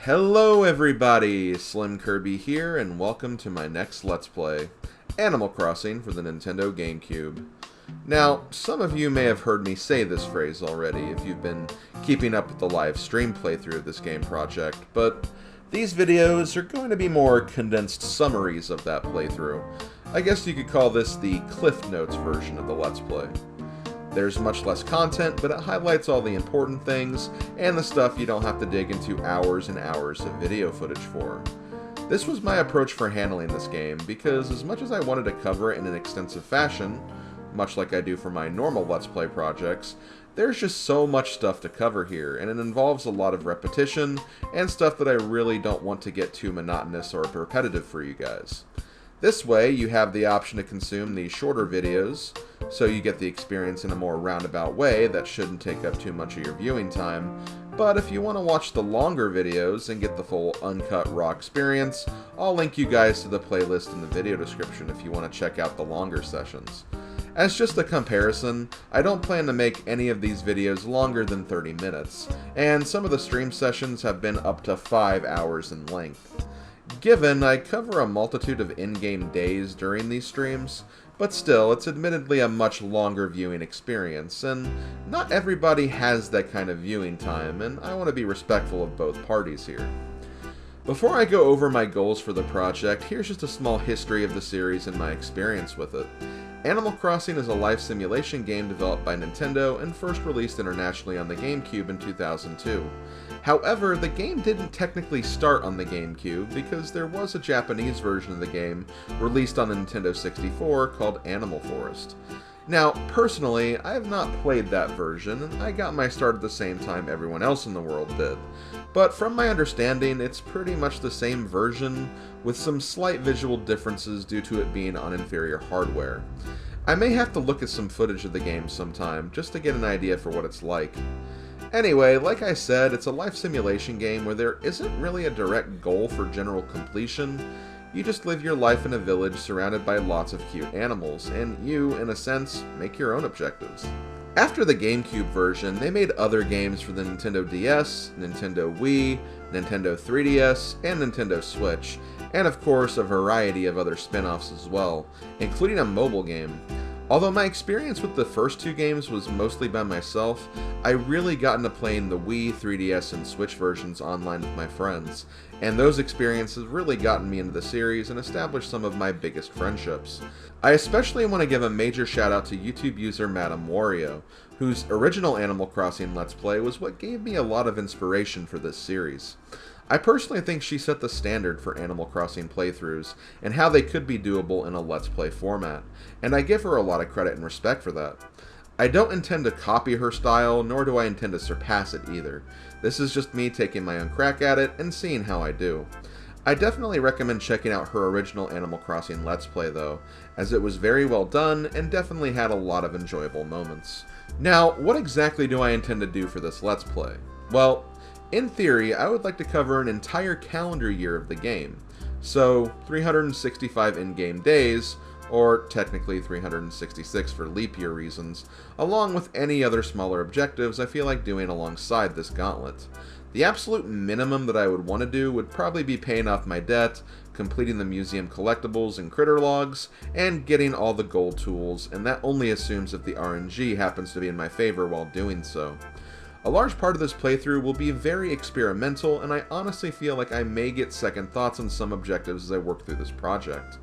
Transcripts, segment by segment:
Hello everybody, SlimKirby here, and welcome to my next Let's Play, Animal Crossing for the Nintendo GameCube. Now, some of you may have heard me say this phrase already if you've been keeping up with the live stream playthrough of this game project, but these videos are going to be more condensed summaries of that playthrough. I guess you could call this the Cliff Notes version of the Let's Play. There's much less content, but it highlights all the important things, and the stuff you don't have to dig into hours and hours of video footage for. This was my approach for handling this game, because as much as I wanted to cover it in an extensive fashion, much like I do for my normal Let's Play projects, there's just so much stuff to cover here, and it involves a lot of repetition, and stuff that I really don't want to get too monotonous or repetitive for you guys. This way, you have the option to consume these shorter videos, so you get the experience in a more roundabout way that shouldn't take up too much of your viewing time. But if you want to watch the longer videos and get the full uncut raw experience, I'll link you guys to the playlist in the video description if you want to check out the longer sessions. As just a comparison, I don't plan to make any of these videos longer than 30 minutes, and some of the stream sessions have been up to 5 hours in length. Given I cover a multitude of in-game days during these streams, but still, it's admittedly a much longer viewing experience, and not everybody has that kind of viewing time, and I want to be respectful of both parties here. Before I go over my goals for the project, here's just a small history of the series and my experience with it. Animal Crossing is a life simulation game developed by Nintendo and first released internationally on the GameCube in 2002. However, the game didn't technically start on the GameCube because there was a Japanese version of the game released on the Nintendo 64 called Animal Forest. Now, personally, I have not played that version, and I got my start at the same time everyone else in the world did. But from my understanding, it's pretty much the same version, with some slight visual differences due to it being on inferior hardware. I may have to look at some footage of the game sometime, just to get an idea for what it's like. Anyway, like I said, it's a life simulation game where there isn't really a direct goal for general completion. You just live your life in a village surrounded by lots of cute animals, and you, in a sense, make your own objectives. After the GameCube version, they made other games for the Nintendo DS, Nintendo Wii, Nintendo 3DS, and Nintendo Switch, and of course a variety of other spin-offs as well, including a mobile game. Although my experience with the first two games was mostly by myself, I really got into playing the Wii, 3DS, and Switch versions online with my friends, and those experiences really gotten me into the series and established some of my biggest friendships. I especially want to give a major shout out to YouTube user MadameWario, whose original Animal Crossing Let's Play was what gave me a lot of inspiration for this series. I personally think she set the standard for Animal Crossing playthroughs and how they could be doable in a Let's Play format, and I give her a lot of credit and respect for that. I don't intend to copy her style, nor do I intend to surpass it either. This is just me taking my own crack at it and seeing how I do. I definitely recommend checking out her original Animal Crossing Let's Play though, as it was very well done and definitely had a lot of enjoyable moments. Now, what exactly do I intend to do for this Let's Play? Well, in theory, I would like to cover an entire calendar year of the game, so 365 in-game days, or technically 366 for leap year reasons, along with any other smaller objectives I feel like doing alongside this gauntlet. The absolute minimum that I would want to do would probably be paying off my debt, completing the museum collectibles and critter logs, and getting all the gold tools, and that only assumes if the RNG happens to be in my favor while doing so. A large part of this playthrough will be very experimental, and I honestly feel like I may get second thoughts on some objectives as I work through this project.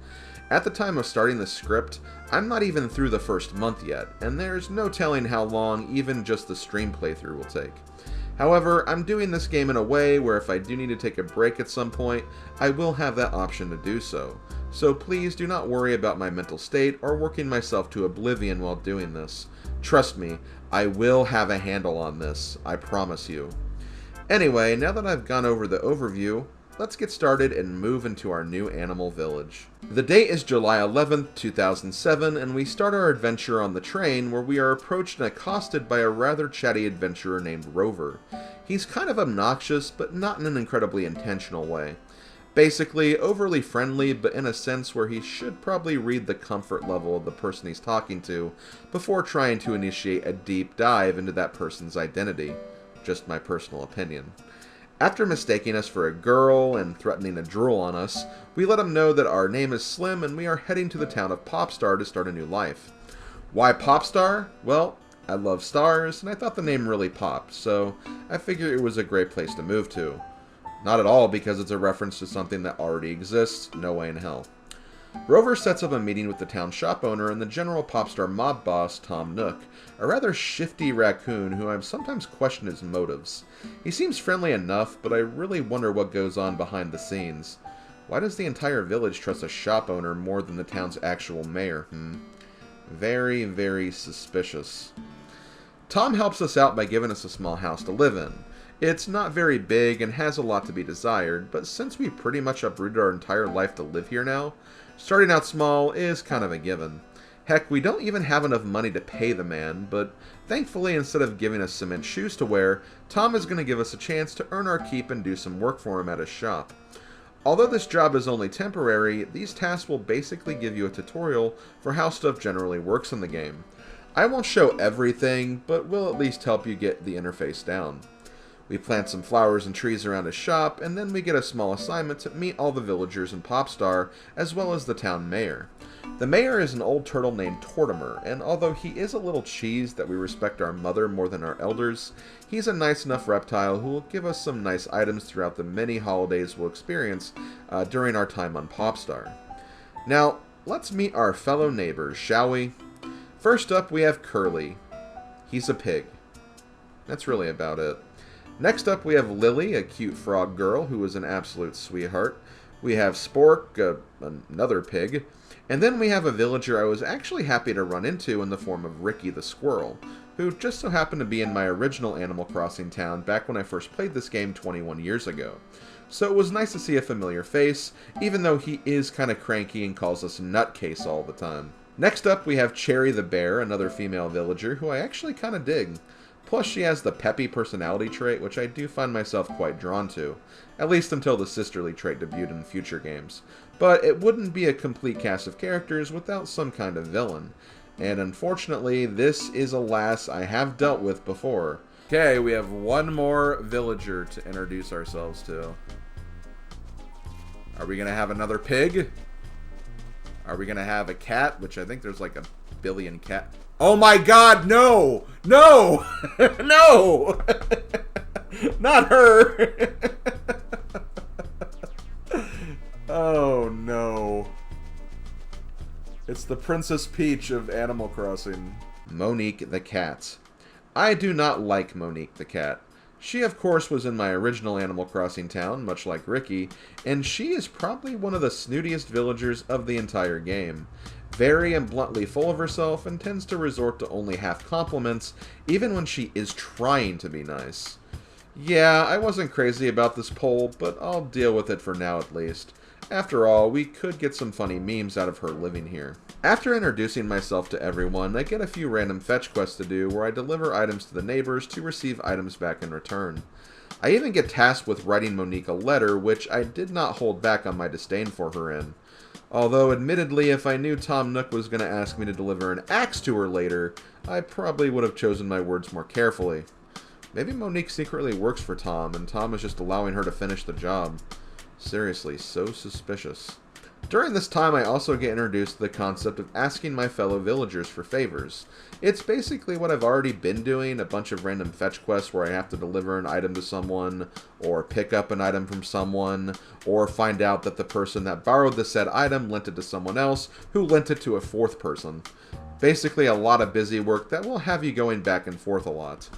At the time of starting the script, I'm not even through the first month yet, and there's no telling how long even just the stream playthrough will take. However, I'm doing this game in a way where if I do need to take a break at some point, I will have that option to do so. So please do not worry about my mental state or working myself to oblivion while doing this. Trust me, I will have a handle on this, I promise you. Anyway, now that I've gone over the overview, let's get started and move into our new animal village. The date is July 11th, 2007, and we start our adventure on the train where we are approached and accosted by a rather chatty adventurer named Rover. He's kind of obnoxious, but not in an incredibly intentional way. Basically, overly friendly, but in a sense where he should probably read the comfort level of the person he's talking to before trying to initiate a deep dive into that person's identity. Just my personal opinion. After mistaking us for a girl and threatening to drool on us, we let him know that our name is Slim and we are heading to the town of Popstar to start a new life. Why Popstar? Well, I love stars, and I thought the name really popped, so I figured it was a great place to move to. Not at all because it's a reference to something that already exists, no way in hell. Rover sets up a meeting with the town shop owner and the general Popstar mob boss, Tom Nook, a rather shifty raccoon who I've sometimes questioned his motives. He seems friendly enough, but I really wonder what goes on behind the scenes. Why does the entire village trust a shop owner more than the town's actual mayor? Very, very suspicious. Tom helps us out by giving us a small house to live in. It's not very big and has a lot to be desired, but since we pretty much uprooted our entire life to live here now, starting out small is kind of a given. Heck, we don't even have enough money to pay the man, but thankfully instead of giving us cement shoes to wear, Tom is going to give us a chance to earn our keep and do some work for him at his shop. Although this job is only temporary, these tasks will basically give you a tutorial for how stuff generally works in the game. I won't show everything, but will at least help you get the interface down. We plant some flowers and trees around his shop, and then we get a small assignment to meet all the villagers in Popstar, as well as the town mayor. The mayor is an old turtle named Tortimer, and although he is a little cheesed that we respect our mother more than our elders, he's a nice enough reptile who will give us some nice items throughout the many holidays we'll experience during our time on Popstar. Now, let's meet our fellow neighbors, shall we? First up, we have Curly. He's a pig. That's really about it. Next up, we have Lily, a cute frog girl who is an absolute sweetheart. We have Spork, another pig. And then we have a villager I was actually happy to run into in the form of Ricky the squirrel, who just so happened to be in my original Animal Crossing town back when I first played this game 21 years ago. So it was nice to see a familiar face, even though he is kind of cranky and calls us nutcase all the time. Next up, we have Cherry the bear, another female villager who I actually kind of dig. Plus, she has the peppy personality trait, which I do find myself quite drawn to, at least until the sisterly trait debuted in future games. But it wouldn't be a complete cast of characters without some kind of villain. And unfortunately, this is a lass I have dealt with before. Okay, we have one more villager to introduce ourselves to. Are we going to have another pig? Are we going to have a cat? Which I think there's like a billion cat. Oh my god, no! No! No! Not her! Oh no. It's the Princess Peach of Animal Crossing. Monique the cat. I do not like Monique the cat. She, of course, was in my original Animal Crossing town, much like Ricky, and she is probably one of the snootiest villagers of the entire game. Very and bluntly full of herself, and tends to resort to only half compliments, even when she is trying to be nice. Yeah, I wasn't crazy about this poll, but I'll deal with it for now at least. After all, we could get some funny memes out of her living here. After introducing myself to everyone, I get a few random fetch quests to do where I deliver items to the neighbors to receive items back in return. I even get tasked with writing Monique a letter, which I did not hold back on my disdain for her in. Although, admittedly, if I knew Tom Nook was going to ask me to deliver an axe to her later, I probably would have chosen my words more carefully. Maybe Monique secretly works for Tom, and Tom is just allowing her to finish the job. Seriously, so suspicious. During this time, I also get introduced to the concept of asking my fellow villagers for favors. It's basically what I've already been doing, a bunch of random fetch quests where I have to deliver an item to someone, or pick up an item from someone, or find out that the person that borrowed the said item lent it to someone else, who lent it to a fourth person. Basically a lot of busy work that will have you going back and forth a lot.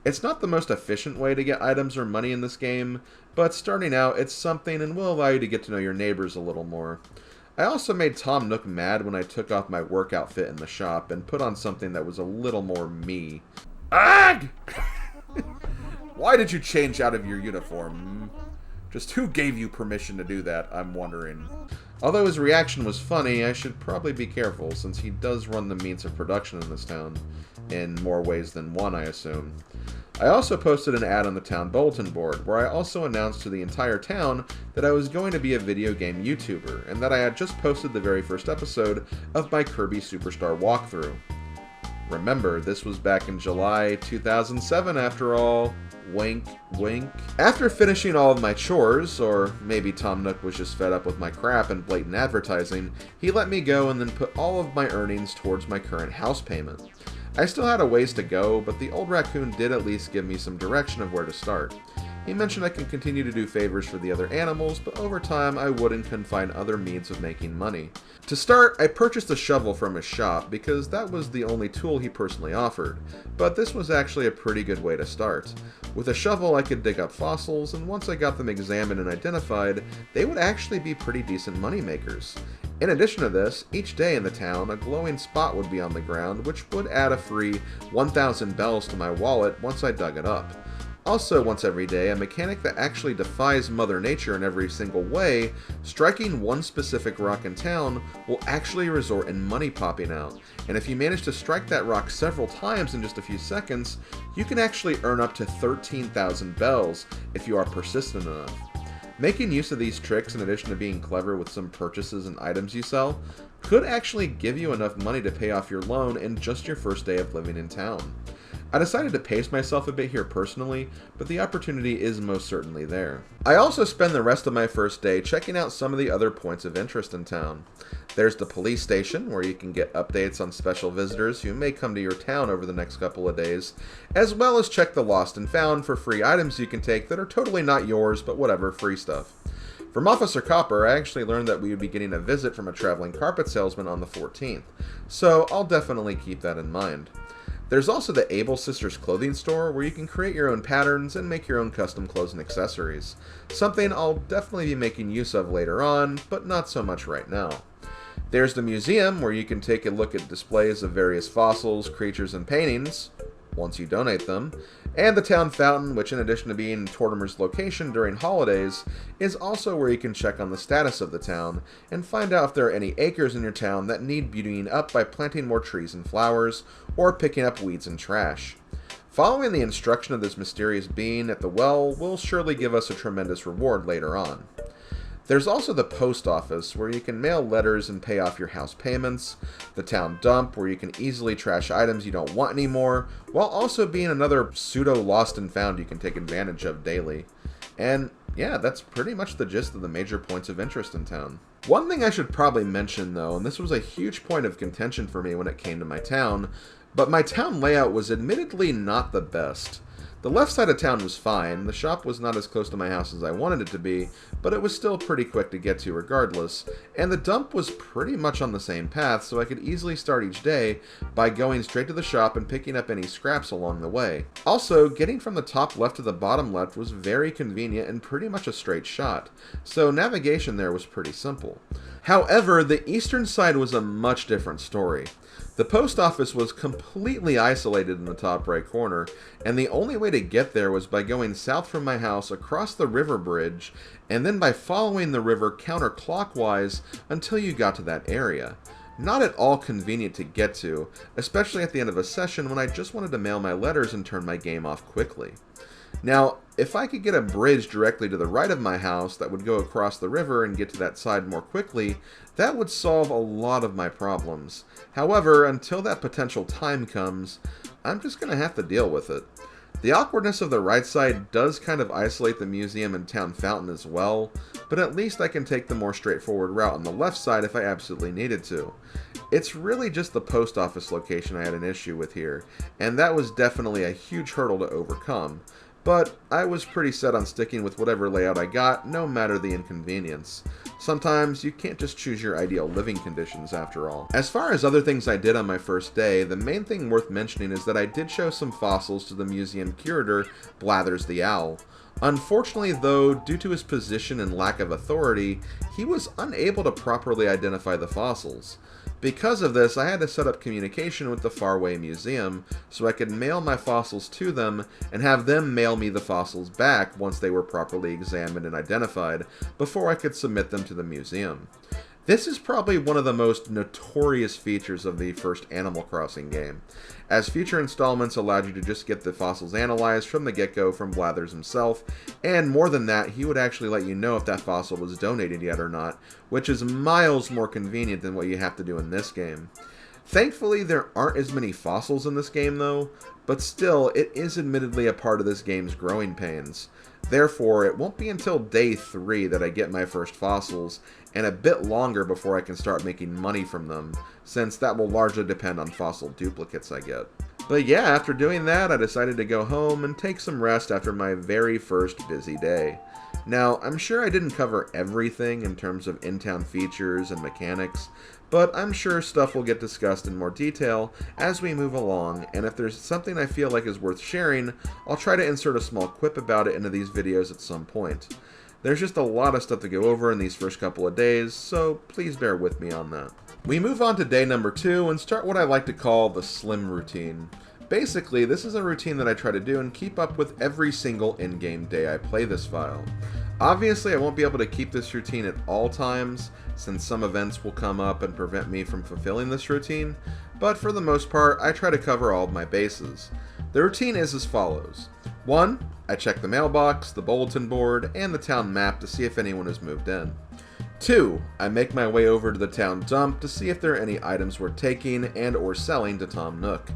It's not the most efficient way to get items or money in this game, but starting out, it's something and will allow you to get to know your neighbors a little more. I also made Tom Nook mad when I took off my work outfit in the shop and put on something that was a little more me. Ag! Why did you change out of your uniform? Just who gave you permission to do that, I'm wondering. Although his reaction was funny, I should probably be careful, since he does run the means of production in this town. In more ways than one, I assume. I also posted an ad on the town bulletin board, where I also announced to the entire town that I was going to be a video game YouTuber, and that I had just posted the very first episode of my Kirby Superstar walkthrough. Remember, this was back in July 2007 after all. Wink, wink. After finishing all of my chores, or maybe Tom Nook was just fed up with my crap and blatant advertising, he let me go and then put all of my earnings towards my current house payment. I still had a ways to go, but the old raccoon did at least give me some direction of where to start. He mentioned I can continue to do favors for the other animals, but over time I would and can find other means of making money. To start, I purchased a shovel from his shop because that was the only tool he personally offered, but this was actually a pretty good way to start. With a shovel I could dig up fossils, and once I got them examined and identified, they would actually be pretty decent money makers. In addition to this, each day in the town, a glowing spot would be on the ground, which would add a free 1,000 bells to my wallet once I dug it up. Also, once every day, a mechanic that actually defies Mother Nature in every single way, striking one specific rock in town will actually result in money popping out. And if you manage to strike that rock several times in just a few seconds, you can actually earn up to 13,000 bells if you are persistent enough. Making use of these tricks, in addition to being clever with some purchases and items you sell, could actually give you enough money to pay off your loan in just your first day of living in town. I decided to pace myself a bit here personally, but the opportunity is most certainly there. I also spend the rest of my first day checking out some of the other points of interest in town. There's the police station, where you can get updates on special visitors who may come to your town over the next couple of days, as well as check the lost and found for free items you can take that are totally not yours, but whatever, free stuff. From Officer Copper, I actually learned that we would be getting a visit from a traveling carpet salesman on the 14th, so I'll definitely keep that in mind. There's also the Able Sisters clothing store, where you can create your own patterns and make your own custom clothes and accessories. Something I'll definitely be making use of later on, but not so much right now. There's the museum, where you can take a look at displays of various fossils, creatures, and paintings, once you donate them, and the town fountain, which in addition to being Tortimer's location during holidays, is also where you can check on the status of the town, and find out if there are any acres in your town that need beautying up by planting more trees and flowers, or picking up weeds and trash. Following the instruction of this mysterious being at the well will surely give us a tremendous reward later on. There's also the post office, where you can mail letters and pay off your house payments, the town dump, where you can easily trash items you don't want anymore, while also being another pseudo lost and found you can take advantage of daily. And yeah, that's pretty much the gist of the major points of interest in town. One thing I should probably mention though, and this was a huge point of contention for me when it came to my town, but my town layout was admittedly not the best. The left side of town was fine, the shop was not as close to my house as I wanted it to be, but it was still pretty quick to get to regardless, and the dump was pretty much on the same path, so I could easily start each day by going straight to the shop and picking up any scraps along the way. Also, getting from the top left to the bottom left was very convenient and pretty much a straight shot, so navigation there was pretty simple. However, the eastern side was a much different story. The post office was completely isolated in the top right corner, and the only way to get there was by going south from my house across the river bridge, and then by following the river counterclockwise until you got to that area. Not at all convenient to get to, especially at the end of a session when I just wanted to mail my letters and turn my game off quickly. Now, if I could get a bridge directly to the right of my house that would go across the river and get to that side more quickly, that would solve a lot of my problems. However, until that potential time comes, I'm just going to have to deal with it. The awkwardness of the right side does kind of isolate the museum and town fountain as well, but at least I can take the more straightforward route on the left side if I absolutely needed to. It's really just the post office location I had an issue with here, and that was definitely a huge hurdle to overcome. But I was pretty set on sticking with whatever layout I got, no matter the inconvenience. Sometimes you can't just choose your ideal living conditions after all. As far as other things I did on my first day, the main thing worth mentioning is that I did show some fossils to the museum curator, Blathers the Owl. Unfortunately though, due to his position and lack of authority, he was unable to properly identify the fossils. Because of this, I had to set up communication with the Faraway Museum so I could mail my fossils to them and have them mail me the fossils back once they were properly examined and identified before I could submit them to the museum. This is probably one of the most notorious features of the first Animal Crossing game, as future installments allowed you to just get the fossils analyzed from the get-go from Blathers himself, and more than that, he would actually let you know if that fossil was donated yet or not, which is miles more convenient than what you have to do in this game. Thankfully, there aren't as many fossils in this game though, but still, it is admittedly a part of this game's growing pains. Therefore, it won't be until day 3 that I get my first fossils, and a bit longer before I can start making money from them, since that will largely depend on fossil duplicates I get. But yeah, after doing that, I decided to go home and take some rest after my very first busy day. Now, I'm sure I didn't cover everything in terms of in-town features and mechanics, but I'm sure stuff will get discussed in more detail as we move along, and if there's something I feel like is worth sharing, I'll try to insert a small quip about it into these videos at some point. There's just a lot of stuff to go over in these first couple of days, so please bear with me on that. We move on to day number 2 and start what I like to call the Slim routine. Basically, this is a routine that I try to do and keep up with every single in-game day I play this file. Obviously, I won't be able to keep this routine at all times, since some events will come up and prevent me from fulfilling this routine, but for the most part, I try to cover all of my bases. The routine is as follows. 1. I check the mailbox, the bulletin board, and the town map to see if anyone has moved in. 2. I make my way over to the town dump to see if there are any items worth taking and or selling to Tom Nook.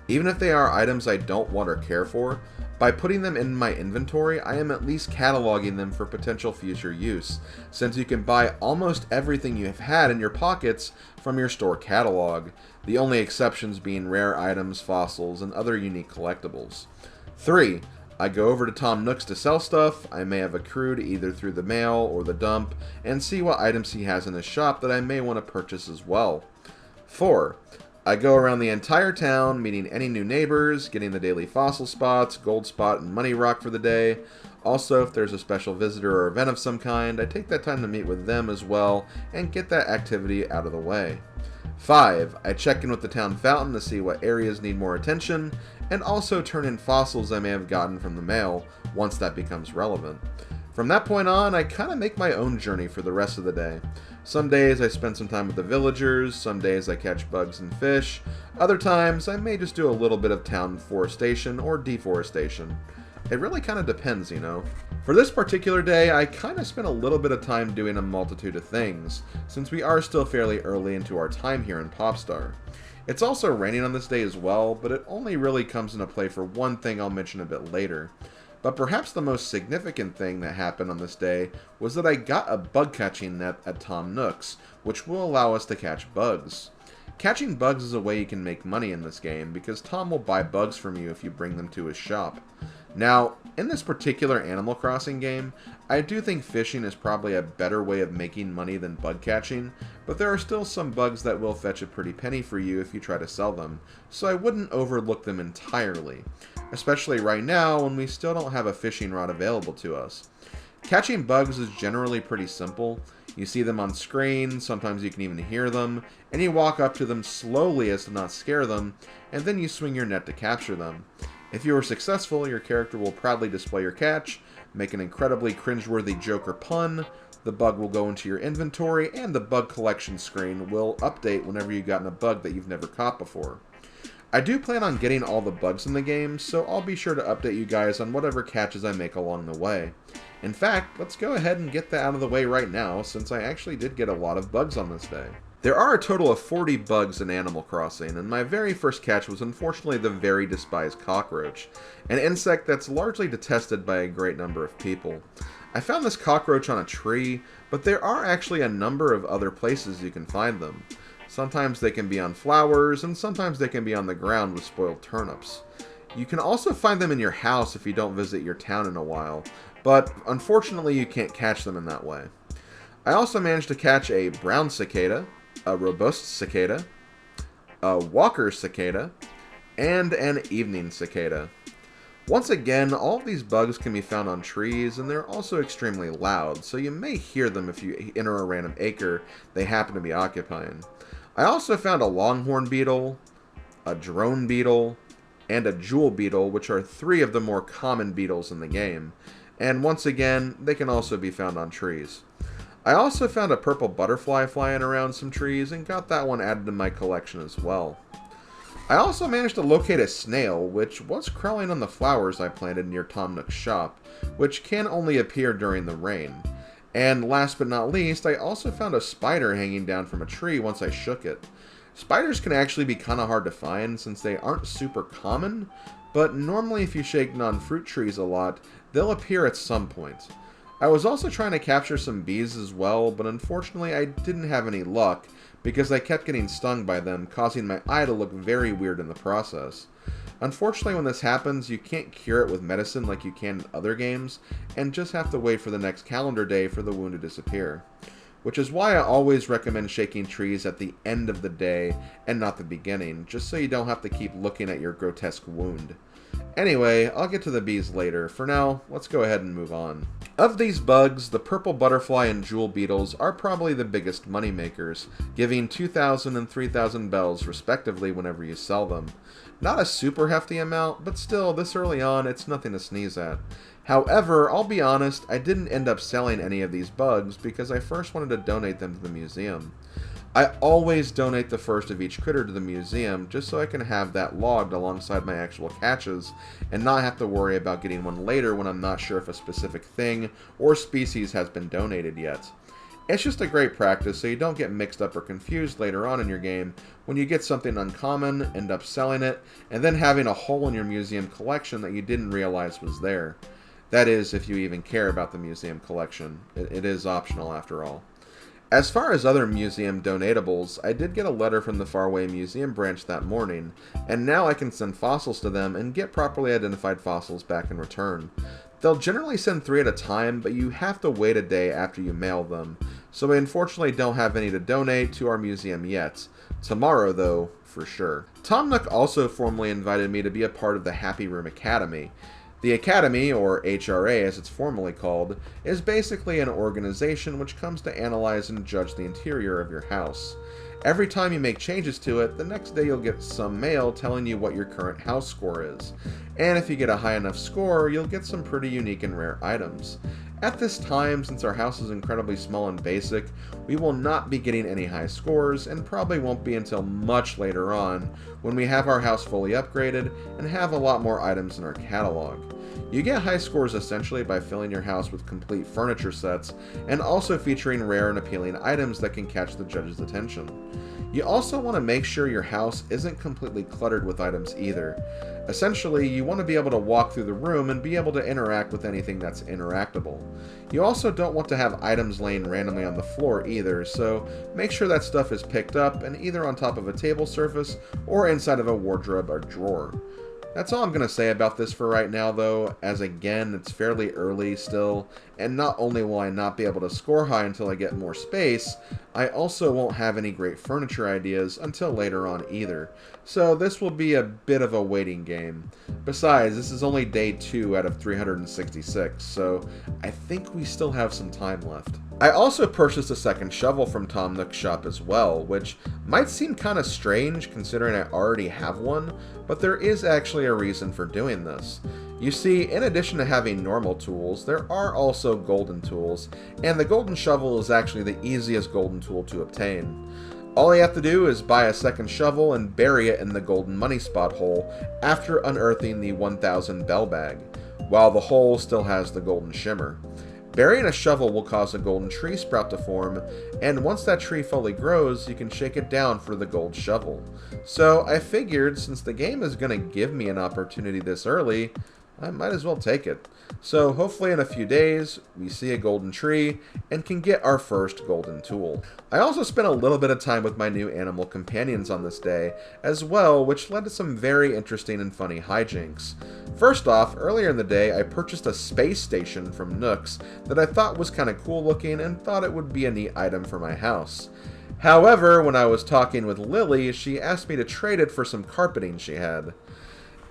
Even if they are items I don't want or care for, by putting them in my inventory, I am at least cataloging them for potential future use, since you can buy almost everything you have had in your pockets from your store catalog, the only exceptions being rare items, fossils, and other unique collectibles. 3. I go over to Tom Nook's to sell stuff I may have accrued either through the mail or the dump, and see what items he has in his shop that I may want to purchase as well. 4. I go around the entire town, meeting any new neighbors, getting the daily fossil spots, gold spot, and money rock for the day. Also, if there's a special visitor or event of some kind, I take that time to meet with them as well, and get that activity out of the way. 5. I check in with the town fountain to see what areas need more attention, and also turn in fossils I may have gotten from the mail, once that becomes relevant. From that point on, I kind of make my own journey for the rest of the day. Some days I spend some time with the villagers, some days I catch bugs and fish, other times I may just do a little bit of town forestation or deforestation. It really kind of depends, you know. For this particular day, I kind of spent a little bit of time doing a multitude of things, since we are still fairly early into our time here in Popstar. It's also raining on this day as well, but it only really comes into play for one thing I'll mention a bit later. But perhaps the most significant thing that happened on this day was that I got a bug catching net at Tom Nook's, which will allow us to catch bugs. Catching bugs is a way you can make money in this game, because Tom will buy bugs from you if you bring them to his shop. Now, in this particular Animal Crossing game, I do think fishing is probably a better way of making money than bug catching, but there are still some bugs that will fetch a pretty penny for you if you try to sell them, so I wouldn't overlook them entirely, especially right now when we still don't have a fishing rod available to us. Catching bugs is generally pretty simple. You see them on screen, sometimes you can even hear them, and you walk up to them slowly as to not scare them, and then you swing your net to capture them. If you are successful, your character will proudly display your catch, make an incredibly cringeworthy joke or pun, the bug will go into your inventory, and the bug collection screen will update whenever you've gotten a bug that you've never caught before. I do plan on getting all the bugs in the game, so I'll be sure to update you guys on whatever catches I make along the way. In fact, let's go ahead and get that out of the way right now, since I actually did get a lot of bugs on this day. There are a total of 40 bugs in Animal Crossing, and my very first catch was unfortunately the very despised cockroach, an insect that's largely detested by a great number of people. I found this cockroach on a tree, but there are actually a number of other places you can find them. Sometimes they can be on flowers, and sometimes they can be on the ground with spoiled turnips. You can also find them in your house if you don't visit your town in a while, but unfortunately you can't catch them in that way. I also managed to catch a brown cicada, a robust cicada, a walker cicada, and an evening cicada. Once again, all of these bugs can be found on trees, and they're also extremely loud, so you may hear them if you enter a random acre they happen to be occupying. I also found a longhorn beetle, a drone beetle, and a jewel beetle, which are 3 of the more common beetles in the game, and once again, they can also be found on trees. I also found a purple butterfly flying around some trees and got that one added to my collection as well. I also managed to locate a snail, which was crawling on the flowers I planted near Tom Nook's shop, which can only appear during the rain. And last but not least, I also found a spider hanging down from a tree once I shook it. Spiders can actually be kind of hard to find since they aren't super common, but normally if you shake non-fruit trees a lot, they'll appear at some point. I was also trying to capture some bees as well, but unfortunately I didn't have any luck because I kept getting stung by them, causing my eye to look very weird in the process. Unfortunately, when this happens, you can't cure it with medicine like you can in other games, and just have to wait for the next calendar day for the wound to disappear. Which is why I always recommend shaking trees at the end of the day and not the beginning, just so you don't have to keep looking at your grotesque wound. Anyway, I'll get to the bees later. For now, let's go ahead and move on. Of these bugs, the purple butterfly and jewel beetles are probably the biggest money makers, giving 2,000 and 3,000 bells respectively whenever you sell them. Not a super hefty amount, but still, this early on, it's nothing to sneeze at. However, I'll be honest, I didn't end up selling any of these bugs because I first wanted to donate them to the museum. I always donate the first of each critter to the museum just so I can have that logged alongside my actual catches and not have to worry about getting one later when I'm not sure if a specific thing or species has been donated yet. It's just a great practice so you don't get mixed up or confused later on in your game when you get something uncommon, end up selling it, and then having a hole in your museum collection that you didn't realize was there. That is, if you even care about the museum collection. It is optional after all. As far as other museum donatables, I did get a letter from the Faraway Museum branch that morning, and now I can send fossils to them and get properly identified fossils back in return. They'll generally send 3 at a time, but you have to wait a day after you mail them, so we unfortunately don't have any to donate to our museum yet. Tomorrow, though, for sure. Tom Nook also formally invited me to be a part of the Happy Room Academy. The Academy, or HRA as it's formally called, is basically an organization which comes to analyze and judge the interior of your house. Every time you make changes to it, the next day you'll get some mail telling you what your current house score is. And if you get a high enough score, you'll get some pretty unique and rare items. At this time, since our house is incredibly small and basic, we will not be getting any high scores, and probably won't be until much later on, when we have our house fully upgraded and have a lot more items in our catalog. You get high scores essentially by filling your house with complete furniture sets, and also featuring rare and appealing items that can catch the judge's attention. You also want to make sure your house isn't completely cluttered with items either. Essentially, you want to be able to walk through the room and be able to interact with anything that's interactable. You also don't want to have items laying randomly on the floor either, so make sure that stuff is picked up and either on top of a table surface or inside of a wardrobe or drawer. That's all I'm going to say about this for right now though, as again, it's fairly early still, and not only will I not be able to score high until I get more space, I also won't have any great furniture ideas until later on either, so this will be a bit of a waiting game. Besides, this is only day 2 out of 366, so I think we still have some time left. I also purchased a second shovel from Tom Nook's shop as well, which might seem kind of strange considering I already have one, but there is actually a reason for doing this. You see, in addition to having normal tools, there are also golden tools, and the golden shovel is actually the easiest golden tool to obtain. All you have to do is buy a second shovel and bury it in the golden money spot hole after unearthing the 1000 bell bag, while the hole still has the golden shimmer. Burying a shovel will cause a golden tree sprout to form, and once that tree fully grows, you can shake it down for the gold shovel. So I figured since the game is going to give me an opportunity this early, I might as well take it. So hopefully in a few days, we see a golden tree and can get our first golden tool. I also spent a little bit of time with my new animal companions on this day as well, which led to some very interesting and funny hijinks. First off, earlier in the day, I purchased a space station from Nook's that I thought was kind of cool looking and thought it would be a neat item for my house. However, when I was talking with Lily, she asked me to trade it for some carpeting she had.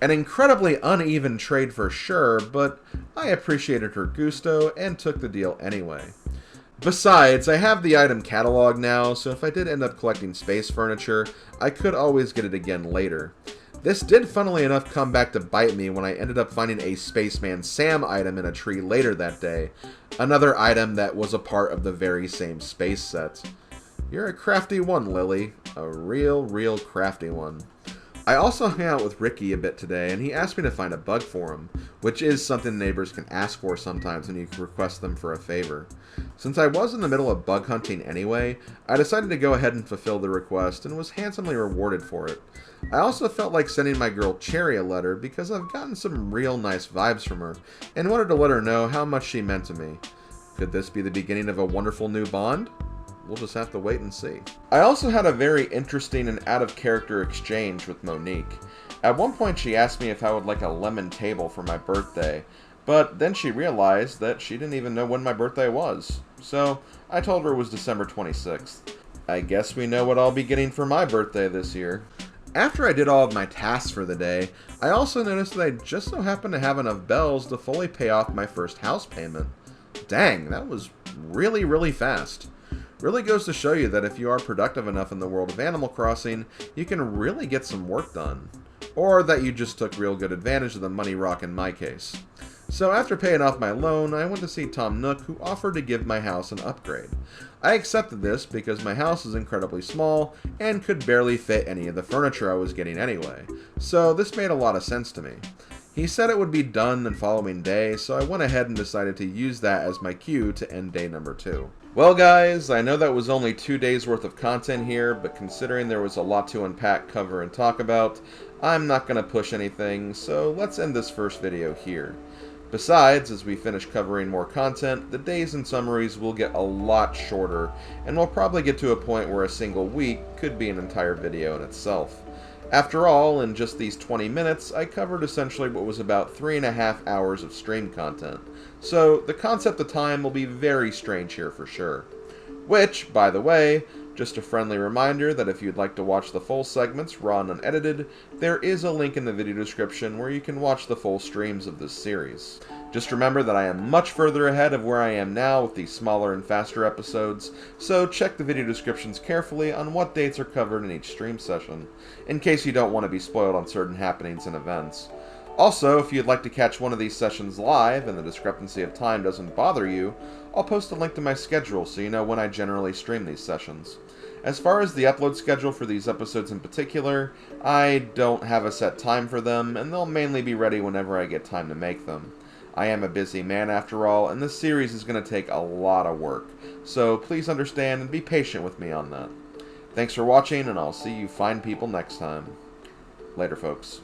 An incredibly uneven trade for sure, but I appreciated her gusto and took the deal anyway. Besides, I have the item catalog now, so if I did end up collecting space furniture, I could always get it again later. This did funnily enough come back to bite me when I ended up finding a Spaceman Sam item in a tree later that day, another item that was a part of the very same space set. You're a crafty one, Lily. A real crafty one. I also hung out with Ricky a bit today, and he asked me to find a bug for him, which is something neighbors can ask for sometimes when you request them for a favor. Since I was in the middle of bug hunting anyway, I decided to go ahead and fulfill the request and was handsomely rewarded for it. I also felt like sending my girl Cherry a letter because I've gotten some real nice vibes from her and wanted to let her know how much she meant to me. Could this be the beginning of a wonderful new bond? We'll just have to wait and see. I also had a very interesting and out-of-character exchange with Monique. At one point she asked me if I would like a lemon table for my birthday, but then she realized that she didn't even know when my birthday was. So I told her it was December 26th. I guess we know what I'll be getting for my birthday this year. After I did all of my tasks for the day, I also noticed that I just so happened to have enough bells to fully pay off my first house payment. Dang, that was really fast. Really goes to show you that if you are productive enough in the world of Animal Crossing, you can really get some work done. Or that you just took real good advantage of the money rock in my case. So after paying off my loan, I went to see Tom Nook, who offered to give my house an upgrade. I accepted this because my house is incredibly small and could barely fit any of the furniture I was getting anyway, so this made a lot of sense to me. He said it would be done the following day, so I went ahead and decided to use that as my cue to end day number 2. Well guys, I know that was only 2 days worth of content here, but considering there was a lot to unpack, cover, and talk about, I'm not going to push anything, so let's end this first video here. Besides, as we finish covering more content, the days and summaries will get a lot shorter, and we'll probably get to a point where a single week could be an entire video in itself. After all, in just these 20 minutes, I covered essentially what was about 3.5 hours of stream content, so the concept of time will be very strange here for sure. Which, by the way, just a friendly reminder that if you'd like to watch the full segments raw and unedited, there is a link in the video description where you can watch the full streams of this series. Just remember that I am much further ahead of where I am now with these smaller and faster episodes, so check the video descriptions carefully on what dates are covered in each stream session, in case you don't want to be spoiled on certain happenings and events. Also, if you'd like to catch one of these sessions live and the discrepancy of time doesn't bother you, I'll post a link to my schedule so you know when I generally stream these sessions. As far as the upload schedule for these episodes in particular, I don't have a set time for them, and they'll mainly be ready whenever I get time to make them. I am a busy man after all, and this series is going to take a lot of work, so please understand and be patient with me on that. Thanks for watching, and I'll see you fine people next time. Later, folks.